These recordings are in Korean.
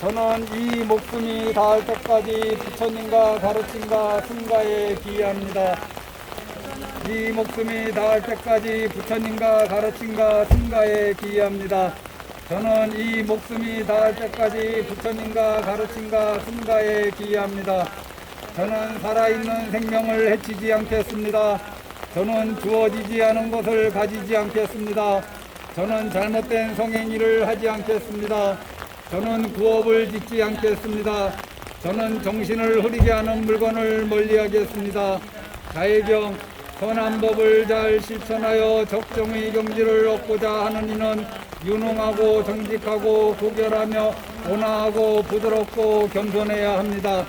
저는 이 목숨이 닿을 때까지 부처님과 가르침과 승가에 기여합니다. 이 목숨이 닿을 때까지 부처님과 가르침과 승가에 기여합니다. 저는 이 목숨이 닿을 때까지 부처님과 가르침과 승가에 기여합니다. 저는 살아있는 생명을 해치지 않겠습니다. 저는 주어지지 않은 것을 가지지 않겠습니다. 저는 잘못된 성행위를 하지 않겠습니다. 저는 구업을 짓지 않겠습니다. 저는 정신을 흐리게 하는 물건을 멀리하겠습니다. 자해경, 선한 법을 잘 실천하여 적정의 경지를 얻고자 하는 이는 유능하고 정직하고 고결하며 온화하고 부드럽고 겸손해야 합니다.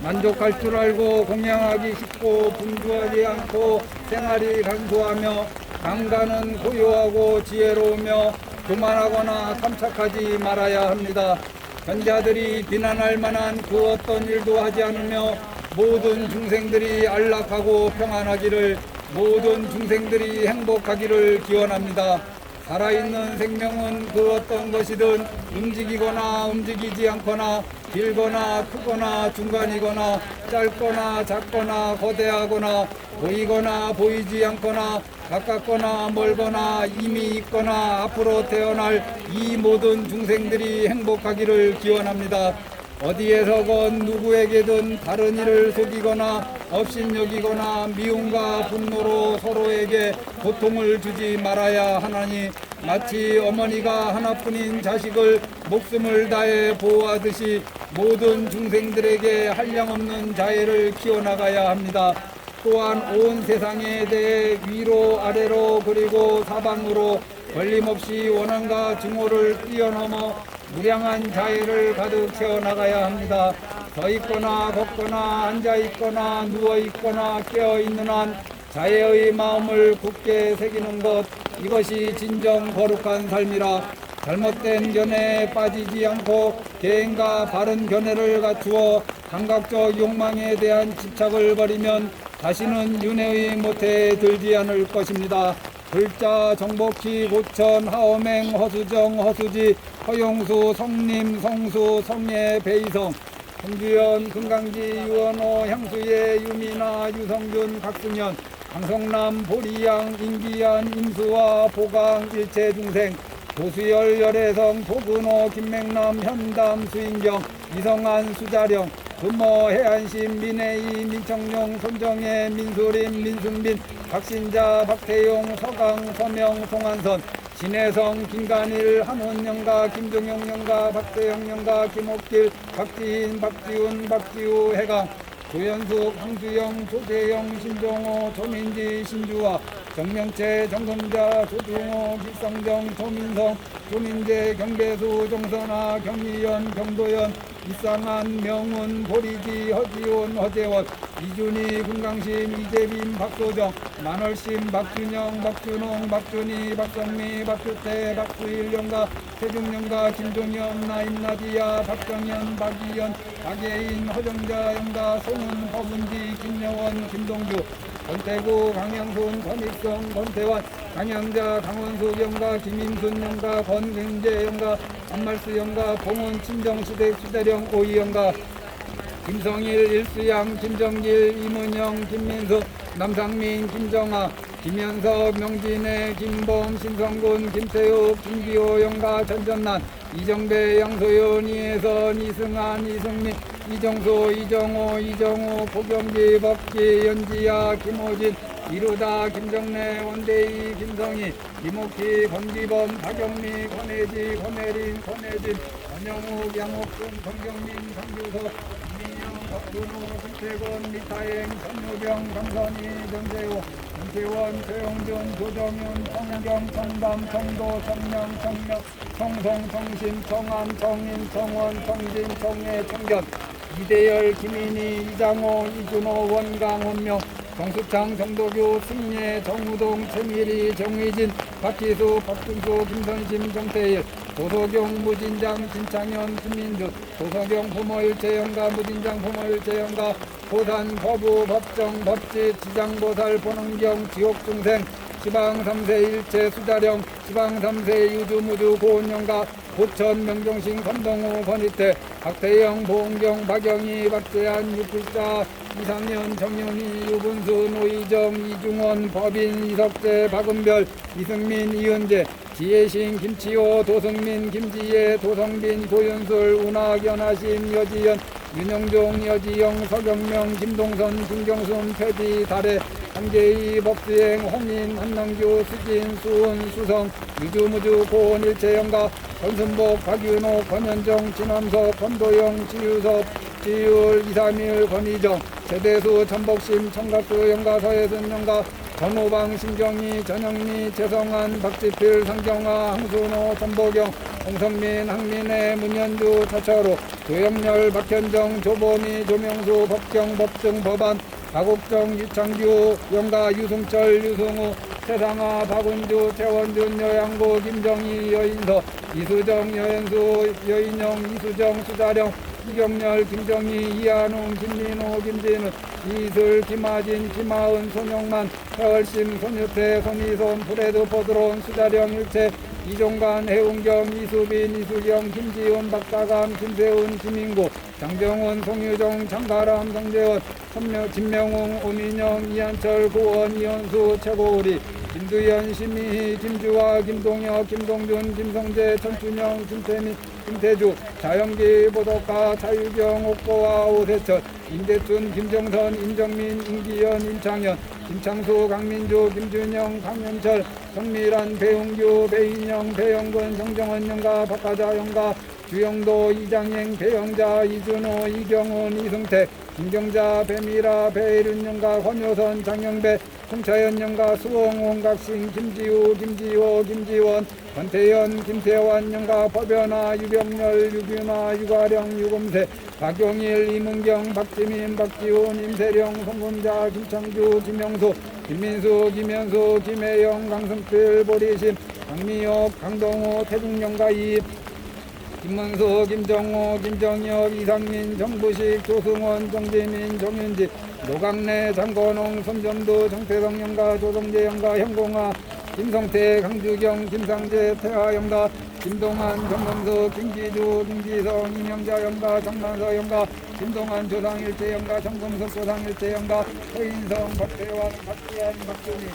만족할 줄 알고 공양하기 쉽고 분주하지 않고 생활이 간소하며 강가는 고요하고 지혜로우며 교만하거나 탐착하지 말아야 합니다. 현자들이 비난할 만한 그 어떤 일도 하지 않으며 모든 중생들이 안락하고 평안하기를, 모든 중생들이 행복하기를 기원합니다. 살아있는 생명은 그 어떤 것이든 움직이거나 움직이지 않거나 길거나 크거나 중간이거나 짧거나 작거나 거대하거나 보이거나 보이지 않거나 가깝거나 멀거나 이미 있거나 앞으로 태어날 이 모든 중생들이 행복하기를 기원합니다. 어디에서건 누구에게든 다른 이를 속이거나 업신여기거나 미움과 분노로 서로에게 고통을 주지 말아야 하나니, 마치 어머니가 하나뿐인 자식을 목숨을 다해 보호하듯이 모든 중생들에게 한량없는 자애를 키워나가야 합니다. 또한 온 세상에 대해 위로 아래로 그리고 사방으로 걸림없이 원한과 증오를 뛰어넘어 무량한 자애를 가득 채워나가야 합니다. 서 있거나 걷거나 앉아 있거나 누워 있거나 깨어 있는 한 자애의 마음을 굳게 새기는 것, 이것이 진정 거룩한 삶이라. 잘못된 견해에 빠지지 않고 개인과 바른 견해를 갖추어 감각적 욕망에 대한 집착을 버리면 다시는 윤회의 모태에 들지 않을 것입니다. 글자, 정복희, 고천, 하엄행, 허수정, 허수지, 허용수, 성림, 성수, 성예, 베이성, 홍주연, 금강지, 유원호, 향수예, 유미나, 유성준, 각승현, 강성남, 보리양, 임기한, 임수와, 보강, 일체중생, 도수열, 열애성, 도근호, 김맹남, 현담, 수인경, 이성한, 수자령, 금모, 해안심, 민혜이, 민청룡, 손정혜, 민수림, 민순빈, 박신자, 박태용, 서강, 서명, 송한선, 진혜성, 김간일, 한원영가, 김종영영가, 박대영영가, 김옥길, 박지인, 박지훈, 박지우, 해강, 조현숙, 황수영, 조재영, 신종호, 조민지, 신주화, 정명채, 정성자, 조중호, 기성정, 조민성, 조민재, 경배수, 정선아, 경희연, 경도연, 이상한, 명훈, 보리지, 허지원, 허재원, 이준희, 금강심, 이재빈, 박소정, 만월심, 박준영, 박준홍, 박준희, 박성미, 박주태, 박수일영가, 세중영가, 김종현, 나임나디야, 박정현, 박이현, 박예인, 허정자, 영가, 송은, 허분지, 김여원, 김동주, 권태구, 강양순, 권익성, 권태환, 강양자, 강원수 영가, 김임순 영가, 권경재 영가, 안말수 영가, 봉은, 친정시댁, 수대령, 오이 영가, 김성일, 일수양, 김정길, 임은영, 김민숙, 남상민, 김정아, 김현석, 명진애, 김범, 신성군, 김태욱, 김기호 영가, 전전난, 이정배, 양소연, 이혜선, 이승한, 이승민, 이정소, 이정호, 이정우, 고경기, 법기, 연지야, 김호진, 이루다, 김정래, 원대희, 김성희, 이목희, 권기범, 박영미, 권혜지, 권혜린, 권혜진, 권영욱, 양옥순, 권경민, 강규석, 이민영, 박준호, 김태건, 미타행, 전유병, 강선희, 정재호, 정재원, 최영준, 조정윤, 성경, 정담, 정도, 정명, 정명, 청송, 정신, 정암, 정인, 정원, 정진, 정예, 정견, 이대열, 김인희, 이장호, 이준호, 원강, 원명, 정수창, 정도교, 승예, 정우동, 최미리, 정의진, 박희수, 박준수, 김선심, 정태일, 도서경, 무진장, 진창현, 김민주, 도서경, 부모일체 영가, 무진장, 부모일체 영가, 보산, 법우, 법정, 법지, 지장보살, 보능경, 지옥중생, 지방 3세 일체 수자령, 지방 3세 유주무주, 고온영가, 고천, 명종신, 권동우, 권희태, 박태영, 보은경, 박영희, 박재한, 육필자, 이상현, 정윤희, 유분수, 노희정, 이중원, 법인, 이석재, 박은별, 이승민, 이은재, 지혜신, 김치호, 도승민, 김지혜, 도성빈, 고윤술, 운학, 연하심, 여지연, 윤영종, 여지영, 서경명, 김동선, 김경순, 패디, 달해, 한계희, 법수행, 홍인, 한남규, 수진, 수은, 수성, 유주무주, 고은, 일체영가, 권순복, 박윤호, 권현정, 진원석, 권도영, 지유섭, 지율, 이삼일, 권희정, 최대수, 전복심, 청각수, 영가, 서혜순, 영가, 전호방, 신경희, 전영미, 최성환, 박지필, 상경화, 항순호, 전보경, 홍성민, 항민혜, 문현주, 차철호, 조영렬, 박현정, 조범희, 조명수, 법경, 법정, 법안, 박옥정, 유창규, 영가, 유승철, 유승우, 최상화, 박은주, 최원준, 여양고, 김정희, 여인서, 이수정, 여현수, 여인영, 이수정, 수자령, 이경렬, 김정희, 이한웅, 김민호, 김진우, 이슬, 김하진, 김하은, 손영만, 서울심, 손유태, 손희손, 프레드, 포드론, 수자령, 일체, 이종관, 해운경, 이수빈, 이수경, 김지훈, 박다감, 김세훈, 김인구, 장병훈, 송유정, 장가람, 정재원, 진명웅, 오민영, 이한철, 고원, 이현수, 최고우리, 김두현, 심미희, 김주화, 김동혁, 김동준, 김성재, 천춘영, 김태민, 김태주, 자영기, 보덕가, 차유경, 옥고와 오세철, 임대춘, 김정선, 임정민, 임기현, 임창현, 김창수, 강민주, 김준영, 강현철, 성미란, 배웅규, 배인영, 배영근, 정정원 영가, 박가자 영가, 주영도, 이장행, 배영자, 이준호, 이경훈, 이승택, 김경자, 배미라, 배일은 영가, 권효선, 장영배, 홍차연 영가, 수홍, 홍각신, 김지우, 김지호, 김지원, 권태현, 김태환 영가, 법연아, 유병렬, 유균아, 유가령, 유금세, 박용일, 이문경, 박지민, 박지훈, 임세령, 송금자, 김창주, 김영수, 김민수, 김현수, 김혜영, 강승필, 보리심, 강미혁, 강동호, 태중영가, 이입, 김문수, 김정호, 김정혁, 이상민, 정부식, 조승원, 정재민, 정윤지, 노강래, 장건홍, 손점도, 정태성 영가, 조성재 영가, 현공아, 김성태, 강주경, 김상재, 태하 영가, 김동환, 정범수, 김기주, 김기성, 이명자 영가, 정만서 영가, 김동환, 조상일체 영가, 정금석, 조상일체 영가, 서인성, 박태환, 박지환, 박준희,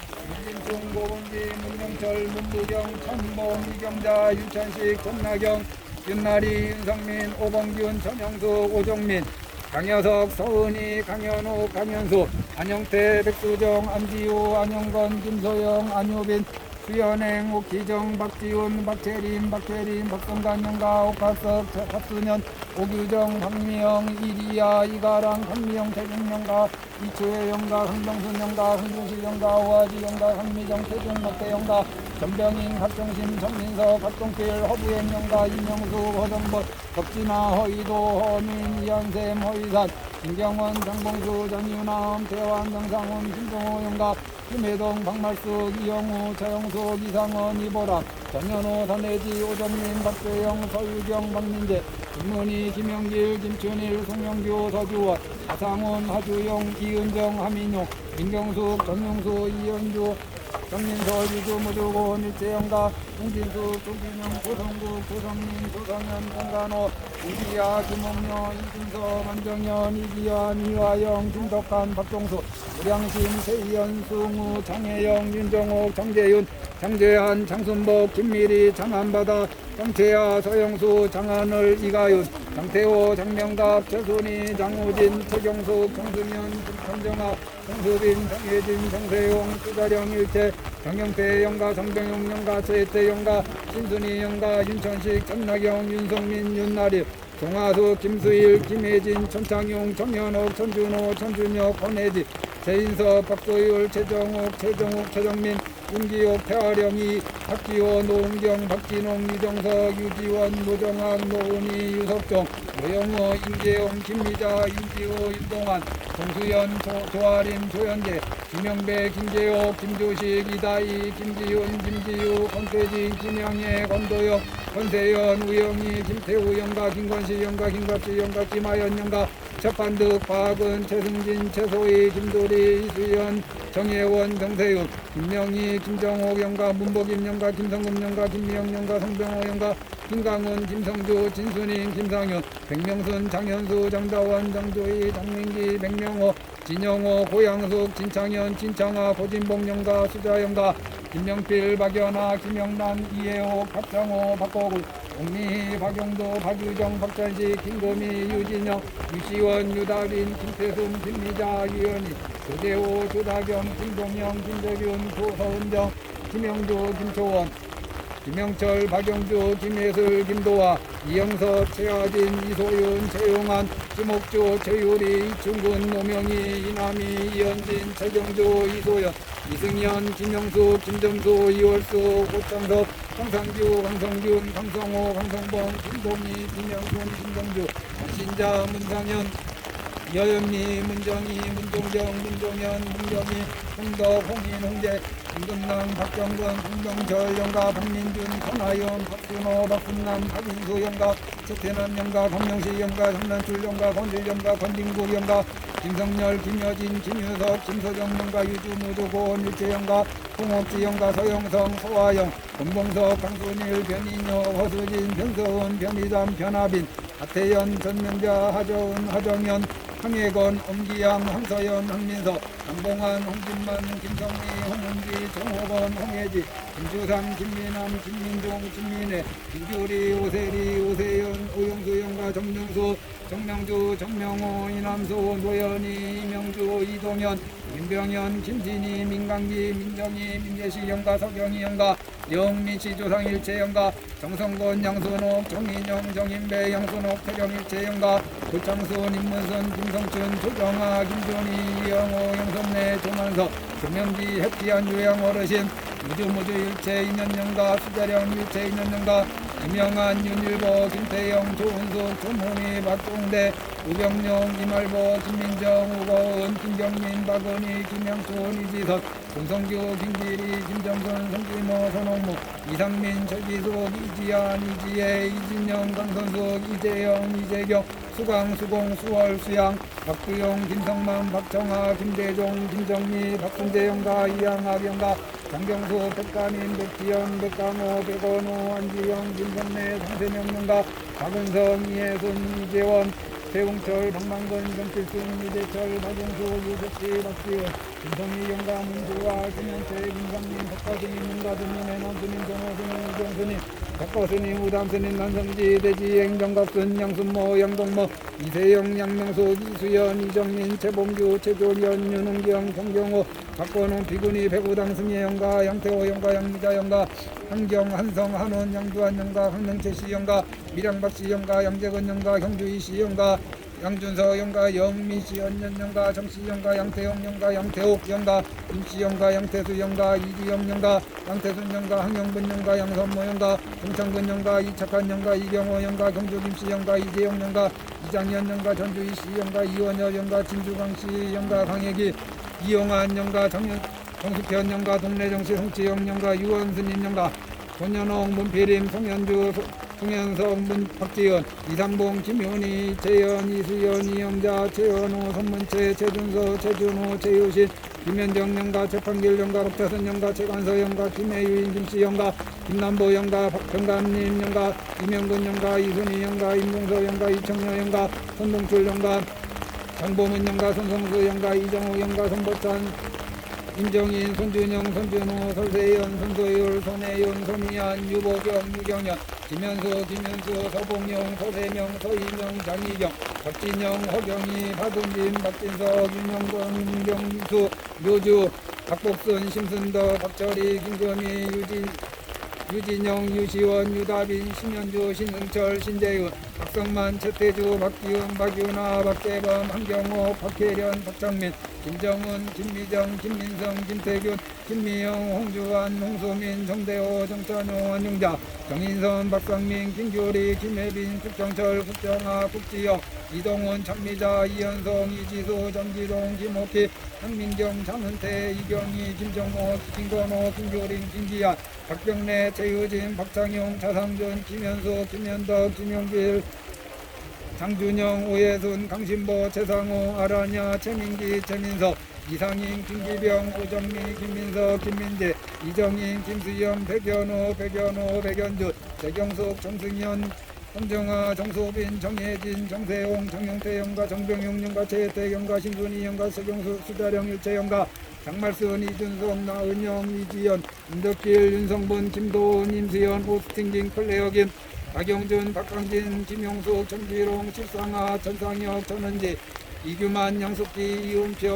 윤진중, 고은기, 문명철, 문부경, 천봉, 이경자, 윤찬식, 정나경, 윤나리, 윤성민, 오범균, 전영수, 오종민, 강여석, 서은희, 강현우, 강현수, 안영태, 백수정, 안지우, 안영건, 김소영, 안효빈, 수연행, 오기정, 박지훈, 박채림, 박성관 영가, 옥학석, 박수년, 오규정, 박미영, 이리야, 이가랑, 박미영, 태중영가, 이초혜 영가, 황정순 영가, 황준실 영가, 오아지 영가, 황미정, 태중, 박대 영가, 전병인, 박정신, 정민석, 박동필, 허부행 영가, 이명수, 허정법, 덕진아, 허이도, 허민, 이한샘, 허이산, 김경원, 장봉수, 전유남, 대환, 정상훈, 김종호 영가, 김혜동, 박말숙, 이영우, 차영숙, 이상원, 이보람, 전현호, 전혜지, 오정민, 박재영, 서유경, 박민재, 김문희, 김영길, 김춘일, 송영규, 서주원, 하상훈, 하주용, 이은정, 하민용, 민경숙, 전용수, 이현주, 정민서, 유주무주고, 일제영가, 홍진수, 조진영, 고성국, 고성민, 조성현, 공간호, 이기야, 김홍녀, 이준서, 만정현, 이기환, 이화영, 김덕한, 박종수, 우량신, 세희연, 승우, 장혜영, 윤정옥, 정재윤, 장재한, 장순복, 김미리, 장한바다, 정채야, 서영수, 장하늘, 이가윤, 장태호, 장명갑, 최순희, 장우진, 최경숙, 정승현, 정정학, 정수빈, 정혜진, 정세용, 수자령, 일체, 정영태, 영가, 정병용, 영가, 최혜태, 영가, 신순희, 영가, 윤천식, 전나경, 윤성민, 윤나리, 정하수, 김수일, 김혜진, 천창용, 정현옥, 천준호, 천준혁, 권혜지, 최인석, 박소율, 최정욱, 최정욱, 최정민, 윤기옥, 태화령이, 박지호, 노은경, 박진홍, 유정석, 유지원, 노정환, 노은희, 유석정, 노영호, 임재용, 김미자, 윤지호, 윤동환, 정수연, 조아림, 조현재, 김영배, 김재옥, 김조식, 이다희, 김지훈, 김지유, 권태진, 김영애, 권도혁, 권세연 우영희 김태우 영가 김관시 영가 김갑시 영가 김하연 영가 첫반득 박은 최승진 최소희 김도리 이수연 정혜원 정세윤 김명희 김정옥 영가 문복임 영가 김성금 영가 김미영 영가 성병호 영가 김강훈 김성주 진순인 김상윤 백명순 장현수 장다원 장조희 장민기 백명호 진영호 고양숙 진창현 진창아 고진봉 영가 수자 영가 김명필 박연아 김영란 이혜호 박창호 박고글 홍미희 박용도 박유정 박찬식 김고미 유진영 유시원 유다빈 김태순 김미자 유연희 조대호 조다경 김동영 김재균 조서은정 김영주 김초원 김영철 박영주 김예슬 김도화 이영석 최하진 이소윤 최용환 김옥주 최유리 이충근 노명희 이남희 이현진 최경주 이소연 이승현 김영수 김정수 이월수 고창섭 강상규 강성균 강성호 강성범 김동희 김영순 김정주 신자 문상현 여연미 문정희 문종정 문종현 문경희 홍덕 홍인 홍재 김금남 박정근 홍정철 영가 박민준 권하연 박순호 박순남 박인수 영가 최태남 영가 강명시 영가 장난출 영가 권질 영가 권진국 영가 김성열 김여진 김유석 김서정 영가 유주무주 고원일체 영가 홍옥지 영가 서영성 소화영 권봉석 강순일 변인효 허수진 변서은 변희담 변하빈 하태연 전명자 하저은 하정현 황혜건 엄기양 황서연 황민석 강봉환 홍진만 김성미 홍은기 정호건 홍혜지 김주삼 김민남 김민종 김민혜 김규리 오세리 오세연 오영수 영가 정명수 정명주 정명호 이남수 노연희 이명주 이동현 김병현 김진희 민강기 민정희 민재시 영가 서경희 영가 영민시 조상일체 영가 정성건 양순옥 정인영 정인배 양순옥 태경일체 영가 고창순 임문선 김성춘 조정아 김준희 이영호 영선내 조만석 조명기 해피한 유양 어르신 무주무주 일체 인연영가 수자령 일체 인연영가 김영한 윤일보 김태영 조은숙 조몽희 박종대 우병용 이말보 김민정 우거은 김경민 박은희 김양순 이지석 송성규 김기리 김정선 송기모 손홍무 이상민 최기숙 이지한 이지혜 이진영 강선숙 이재영 이재경 수강 수공 수월 수양 박두용 김성만 박정아 김대종 김정미 박순재 영가 이양학 영가 장경수 백가민 백지연 백강호 백원호 안지영 김성래 장세명 영가 박은성 이혜순 이재원 최웅철 박만건 정필순 이대철 박용수 유석지 박지원 김성희 영가 문주와 김현태 김상민 박가스님 문가스님 해남스님 정호스님 이정스님 박가스님 우담스님 난성지 대지 행정갑순 양순모 양동모 이세영 양명숙 이수연 이정민 최봉규 최조련 윤웅경 정경호 박건웅 비군이 백우당 승예 영가 양태호 영가 양미자 영가 한경 한성 한원 양주한 영가 황명채씨 영가 미량박씨 영가 양재근 영가 형주이씨 영가 양준서 영가 영민씨 연년 영가 정씨 영가 양태영 영가 양태옥 영가 임씨 영가 양태수 영가 이지영 영가 양태순 영가 항영근 영가 양선모 영가 동창근 영가 이착한 영가 이경호 영가 경주 김씨 영가 이재영 영가 이장현 영가 전주이씨 영가 이원여 영가 진주광씨 영가 강혜기 이용한 영가 정숙현 영가 동래정씨 송치영 영가 유원스님 영가 권현홍 문필임 송현주 송현석 문 박지연 이상봉 김효니 재현 이수연 이영자 최현호 선문채 최준서 최준호 최유신 김현정 영가 최판길 영가 록태선 영가 최관서 영가 김혜유인 김씨 영가 김남보 영가 박정감님 영가 이명근 영가 이순희 영가 임동서 영가 이청여 영가 손동출 영가 장보문 영가 손성수 영가 이정호 영가 손보찬 임정인 손준영 손준호 설세연 손소율 손혜윤 손희안 유보경 유경현 김현수 김현수 서봉용 서세명 서희명 장희경 박진영 허경희 박은진 박진석 윤영권 윤경수 묘주 박복순 심순덕 박철희 김건희 유진영 유시원 유다빈 신현주 신승철 신재윤 박성만, 최태주, 박기웅, 박유나, 박재범, 한경호, 박혜련, 박창민, 김정은, 김미정, 김민성, 김태균, 김미영, 홍주환, 홍소민, 정대호, 정찬용, 안용자, 정인선, 박상민, 김규리, 김혜빈, 국정철, 국정아, 국지영, 이동훈, 장미자, 이현성, 이지수, 정기동, 김옥희, 한민경, 장은태, 이경희, 김정호, 김건호, 김교린, 김기한, 박병래, 최유진, 박창용, 차상준, 김현수, 김현덕, 김용길, 장준영, 오예순, 강신보, 최상호, 아라냐, 최민기, 최민석, 이상인, 김기병, 오정미, 김민석, 김민재, 이정인, 김수영, 백연호, 백연준, 최경숙, 정승현, 홍정아, 정소빈, 정혜진, 정세홍, 정용태 영가, 정병용 영가, 최혜태 영가, 신순이 영가, 서경수, 수다령, 일체 영가, 장말순, 이준석, 나은영, 이지연, 임덕길, 윤성분, 김도훈, 임수연, 오스팅긴, 클레어김, 박영준, 박강진, 김용숙, 전기롱, 실상아, 전상혁, 전은지, 이규만, 양숙기, 이용표,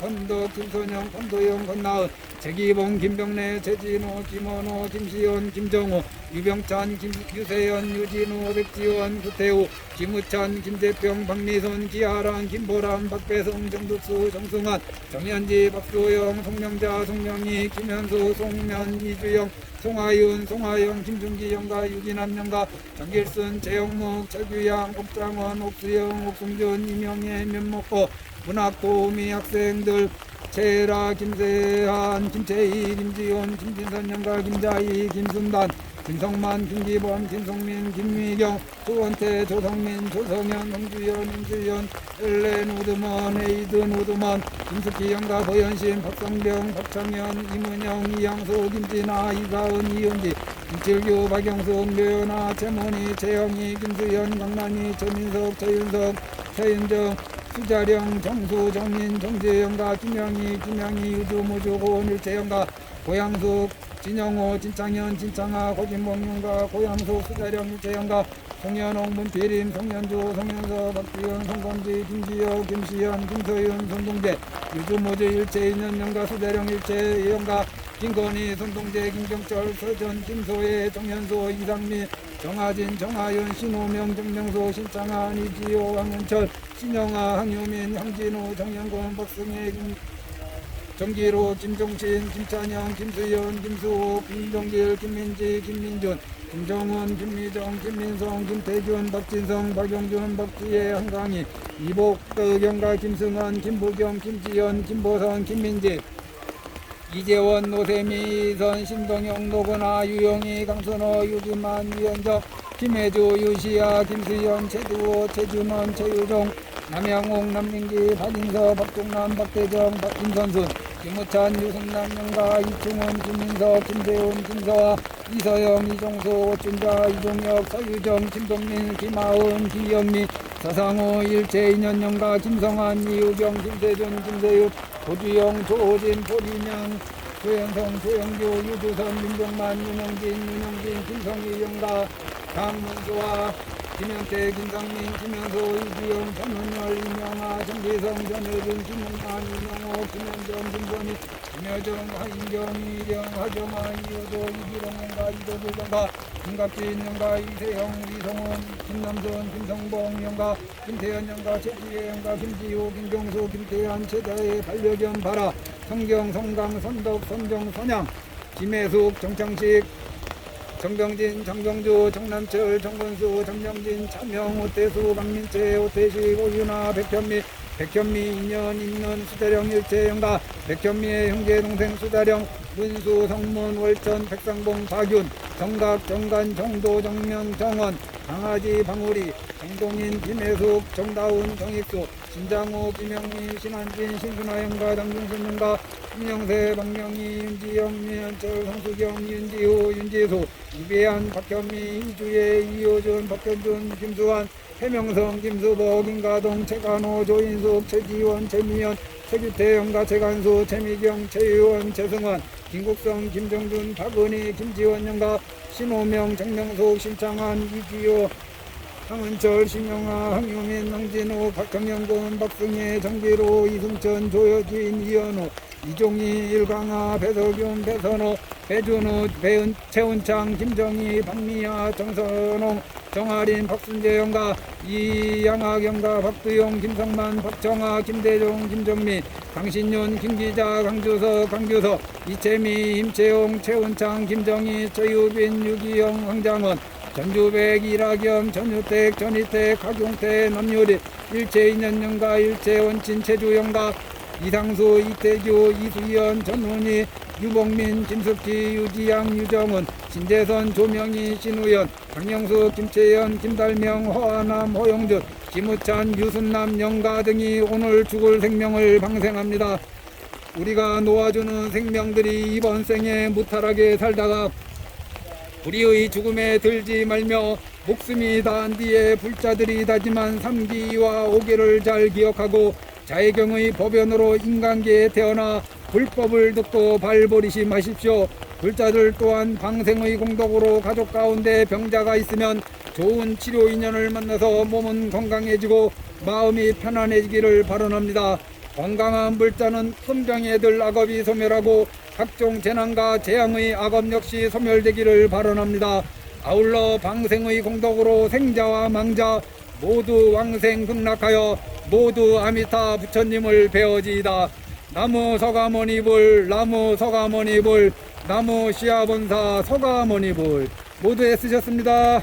헌덕, 김선영, 권도영, 권나은, 재기봉, 김병래, 최진호, 김원호, 김시현, 김정호, 유병찬, 유세연, 유진우, 백지원, 구태우, 김우찬, 김재평, 박미선, 기아랑, 김보람, 박배성, 정득수, 정승환, 정현지, 박소영, 송명자, 송명희, 김현수, 송면, 이주영, 송하윤, 송하영, 김준기 영가, 유진남 영가, 정길순, 재영묵, 최규양, 옥장원, 옥수영, 옥승준, 이명예, 면목고, 문학도우미 학생들, 최라, 김세한, 김채희, 김지훈, 김진선 영가, 김자희, 김순단, 김성만, 김기범, 김성민, 김미경, 조원태, 조성민, 조성현, 홍주연, 임주연, 엘렌, 우드먼, 에이든, 우드먼, 김숙희 영가, 고현신, 박성병, 박창현, 임은영, 이양수, 김진아, 이가은, 이은지, 김칠규, 박영숙, 묘연아, 최문희, 최영희, 김수현, 강난희, 최민석, 최윤석, 최윤정, 수자령, 정수, 정민, 정재영가, 김영희, 유주무주, 고은일채영가, 고양숙, 진영호, 진창현, 진창아, 고진봉영가, 고양수, 수자령, 일체영가, 송현홍, 문필임, 송현주, 송현서, 박지현, 송건지, 김지혁, 김시현, 김서윤, 손동재, 유주모주, 일체, 인연영가, 수자령, 일체, 예영가, 김건희, 손동재, 김경철, 서전, 김소혜, 정현수, 이상민, 정하진, 정하윤, 신호명, 정명소, 신창한, 이지호, 황은철, 신영아, 황유민, 황진우, 정영권, 박승혜, 정기로, 김종신, 김찬영, 김수현, 김수호, 김종길, 김민지, 김민준, 김정은, 김미정, 김민성, 김태준, 박진성, 박용준, 박지혜, 한강희, 이복덕, 영가, 김승환, 김부경, 김지연, 김보선, 김민지, 이재원, 노세미, 선, 신동영, 노건아, 유영희, 강선호, 유기만, 유현정, 김혜주, 유시아, 김수현, 최두호, 최준원, 최유종, 남양홍, 남민기, 박인서, 박종남, 박대정, 박김선순, 김우찬, 유승남, 영가, 이충원, 김민석, 김재훈, 김서아, 이서영, 이종수, 오춘자, 이종혁, 서유정, 김동민, 김하은, 기영미, 서상호, 일체, 인현영가, 김성환, 이우경, 김세준, 김세육, 고주영, 조호진, 보리냥, 조현성, 조영규, 유주선, 민종만, 윤영진, 김성희, 영가, 강문수와 김현태, 김상민, 김현수, 이기영, 전은열, 임영아, 정기성, 전혜준, 김문환, 이명호, 김현정, 김선희, 김여정, 하인경, 이경, 하정아, 이효도, 이기롱, 영가, 이도도, 영가, 김갑진, 영가, 이세형, 이성훈, 김남선, 김성봉, 영가, 김태현, 영가, 최지혜, 영가, 김지호, 김경수, 김태환, 최다혜, 반려견, 바라, 성경, 성강, 선덕, 선정, 선양, 김혜숙, 정창식, 정병진, 정병주, 정남철, 정건수, 정명진, 차명, 오태수, 박민채, 오태식, 오윤아, 백현미, 인연, 임는, 수자령, 일체, 영가, 백현미의 형제, 동생, 수자령, 문수, 성문, 월천, 백상봉, 박윤, 정각, 정간, 정도, 정명, 정원, 강아지, 방울이, 정동인, 김혜숙, 정다운, 정익수, 신장호, 김영미, 신한진, 신순아, 영가, 장중순, 영가, 김영세, 박명희, 윤지영, 민현철, 성수경, 윤지호, 윤지수, 이배한, 박현미, 이주예, 이효준, 박현준, 김수환, 해명성, 김수복, 김가동, 최간호, 조인숙, 최지원, 최미연, 최규태, 영가, 최간수, 최미경, 최의원, 최승환, 김국성, 김정준, 박은희, 김지원, 영가, 신호명, 정명숙, 신창환, 이지호, 황은철, 신영아, 황유민, 황진호, 박정영근, 박승혜, 정기로, 이승천, 조여진, 이현우, 이종희, 일광아, 배석윤, 배선호, 배준우, 최은창, 김정희, 박미아, 정선홍, 정아린, 박순재 영가, 이양학 영가, 박두용, 김성만, 박정아, 김대종, 김정미, 강신윤, 김기자, 강주석, 강규석, 이채미, 임채용, 최운창, 김정희, 최유빈, 유기영, 황장원, 전주백, 이락영, 전유택, 전희택, 박용태, 남유리, 일체인연영가, 일체원친, 최주영가, 이상수, 이태규, 이수연, 전훈이, 유봉민, 김숙희, 유지양, 유정은, 신재선, 조명희, 신우연, 강영수, 김채연, 김달명, 허아남, 허용준, 김우찬, 유순남, 영가 등이 오늘 죽을 생명을 방생합니다. 우리가 놓아주는 생명들이 이번 생에 무탈하게 살다가 우리의 죽음에 들지 말며 목숨이 다한 뒤에 불자들이 다짐한 3기와 5기를 잘 기억하고 자해경의 법연으로 인간계에 태어나 불법을 듣고 발버리시 마십시오. 불자들 또한 방생의 공덕으로 가족 가운데 병자가 있으면 좋은 치료 인연을 만나서 몸은 건강해지고 마음이 편안해지기를 바라옵니다. 건강한 불자는 큰 병에 들 악업이 소멸하고 각종 재난과 재앙의 악업 역시 소멸되기를 바라옵니다. 아울러 방생의 공덕으로 생자와 망자 모두 왕생 극락하여 모두 아미타 부처님을 배워지이다. 나무 서가모니불, 나무 서가모니불, 나무 시아본사 서가모니불. 모두 애쓰셨습니다.